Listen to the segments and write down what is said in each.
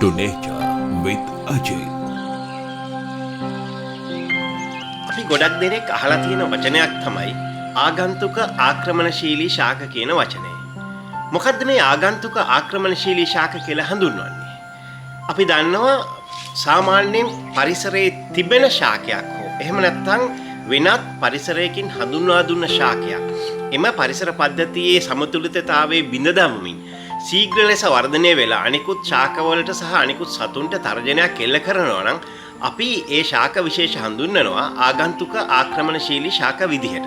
to Nature with Ajay. අපි ගොඩක් දෙනෙක් අහලා තියෙන වචනයක් තමයි ආගන්තුක ආක්‍රමණශීලී ශාක කියන වචනේ. මොකද්ද මේ ආගන්තුක ආක්‍රමණශීලී ශාක කියලා හඳුන්වන්නේ? අපි දන්නවා සාමාන්‍යයෙන් පරිසරයේ තිබෙන ශාකයක් හෝ එහෙම නැත්නම් වෙනත් පරිසරයකින් හඳුන්වා දුන්න ශාකයක්. එම පරිසර පද්ධතියේ සමතුලිතතාවයේ බිඳ දමමින් ශීඝ්‍ර ලෙස වර්ධනය වෙලා අනිකුත් ශාකවලට සහ අනිකුත් සතුන්ට තර්ජනයක් එල්ල කරනවා නම් අපි ඒ ශාක විශේෂ හඳුන්වනවා ආගන්තුක ආක්‍රමණශීලී ශාක විදිහට.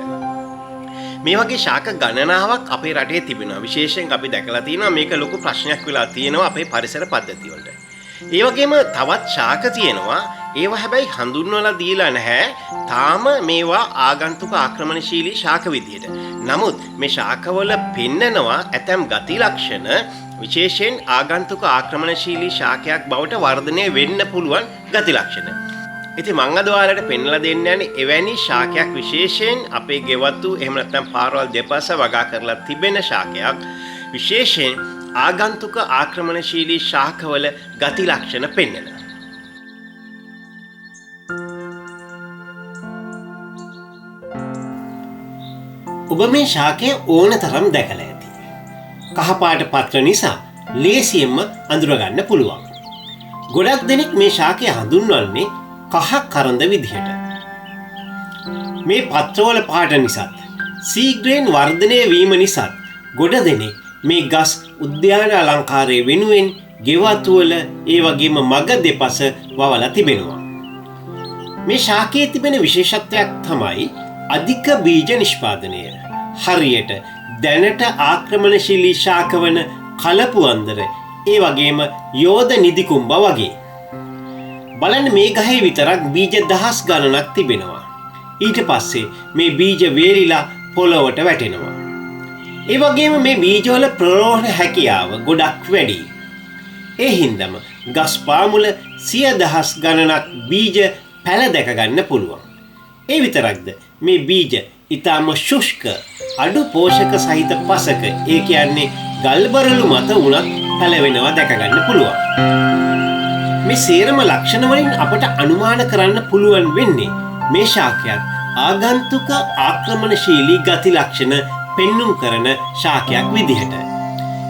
මේ වගේ ශාක ගණනාවක් අපේ රටේ තිබෙනවා. විශේෂයෙන් අපි දැකලා තියෙනවා මේක ලොකු ප්‍රශ්නයක් වෙලා තියෙනවා අපේ පරිසර පද්ධතිය වලට. ඒ වගේම තවත් ශාක තියෙනවා. ඒවා හැබැයි හඳුන්වලා දීලා නැහැ. තාම මේවා ආගන්තුක ආක්‍රමණශීලී ශාක විදිහට. නමුත් මේ ශාකවල පෙන්නනවා ඇතැම් ගති ලක්ෂණ විශේෂයෙන් ආගන්තුක ආක්‍රමණශීලී ශාකයක් බවට වර්ධනය වෙන්න පුළුවන් ගති ලක්ෂණ. ඉතින් මම අද ඔයාලට පෙන්වලා දෙන්න යන්නේ එවැනි ශාකයක් විශේෂයෙන් අපේ ගෙවතු එහෙම නැත්නම් පාරවල් දෙපස වගා කරලා තිබෙන ශාකයක් විශේෂයෙන් ආගන්තුක ආක්‍රමණශීලී ශාකවල ගති ලක්ෂණ පෙන්වන. ඔබ මේ ශාකය ඕනතරම් දැකලා ඇති. කහපාට පත්‍ර නිසා ලේසියෙන්ම අඳුරගන්න පුළුවන්. ගොඩක් දෙනෙක් මේ ශාකය හඳුන්වන්නේ කහ කරඳ විදිහට. මේ පත්‍රවල පාට නිසාත් ශීඝ්‍රයෙන් වර්ධනය වීම නිසාත් ගොඩ දෙනෙක් මේ ගස් උද්‍යාන අලංකාරය වෙනුවෙන් ගෙවතුවල ඒ වගේම මග දෙපස වවලා තිබෙනවා. මේ ශාකයේ තිබෙන විශේෂත්වයක් තමයි අධික බීජ නිෂ්පාදනය. හරියට දැනට ආක්‍රමණශීලී ශාක වන කලපු අන්දර ඒ වගේම යෝධ නිදිකුම්බ වගේ. බලන්න මේ ගහේ විතරක් බීජ දහස් ගණනක් තිබෙනවා. ඊට පස්සේ මේ බීජ වේලිලා පොළොවට වැටෙනවා. ඒ වගේම මේ බීජවල ප්‍රරෝහණ හැකියාව ගොඩක් වැඩි. ඒ හින්දම ගස් පාමුල සිය දහස් ගණනක් බීජ පැල දැක ගන්න පුළුවන්. ඒ විතරක්ද මේ බීජ ඊටම ශුෂ්ක අඩු පෝෂක සහිත පසක ඒ කියන්නේ ගල්බරළු මත උනත් පැලවෙනවා දැක ගන්න පුළුවන්. මේ සේරම ලක්ෂණ වලින් අපට අනුමාන කරන්න පුළුවන් වෙන්නේ මේ ශාකයක් ආගන්තුක ආක්‍රමණශීලී ගති ලක්ෂණ පෙන්눔 කරන ශාකයක් විදිහට.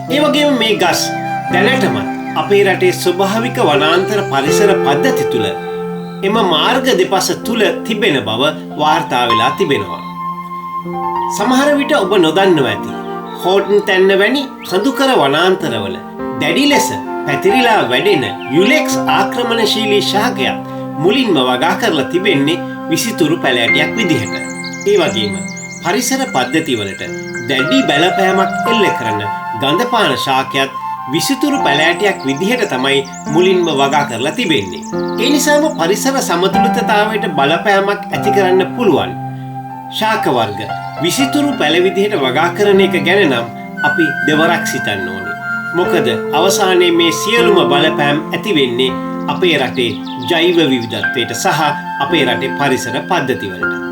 ඒ වගේම මේ ගස් දැනටම අපේ රටේ ස්වභාවික වනාන්තර පරිසර පද්ධති තුල එම මාර්ග දෙපස තුල තිබෙන බව වාර්තා වෙලා තිබෙනවා. සමහර විට ඔබ නොදන්නව ඇති. හෝටන් තැන්න වැනි කඳුකර වනාන්තරවල දැඩි ලෙස පැතිරිලා වැඩෙන යුලෙක්ස් ආක්‍රමණශීලී ශාකයක් මුලින්ම වගා කරලා තිබෙන්නේ විසිතුරු පැලෑටියක් විදිහට. ඒ වගේම පරිසර පද්ධතිවලට දැඩි බලපෑමක් එල්ල කරන ගඳපාන ශාකයක් විසිතුරු පැලෑටියක් විදිහට තමයි මුලින්ම වගා කරලා තිබෙන්නේ. ඒ නිසාම පරිසර සමතුලිතතාවයට බලපෑමක් ඇති කරන්න පුළුවන් ශාක වර්ග විසිතුරු පැල විදිහට වගා කරන එක ගැන නම් අපි දෙවරක් සිතන්න ඕනේ. මොකද අවසානයේ මේ සියලුම බලපෑම් ඇති වෙන්නේ අපේ රටේ ජෛව විවිධත්වයට සහ අපේ රටේ පරිසර පද්ධතිවලට.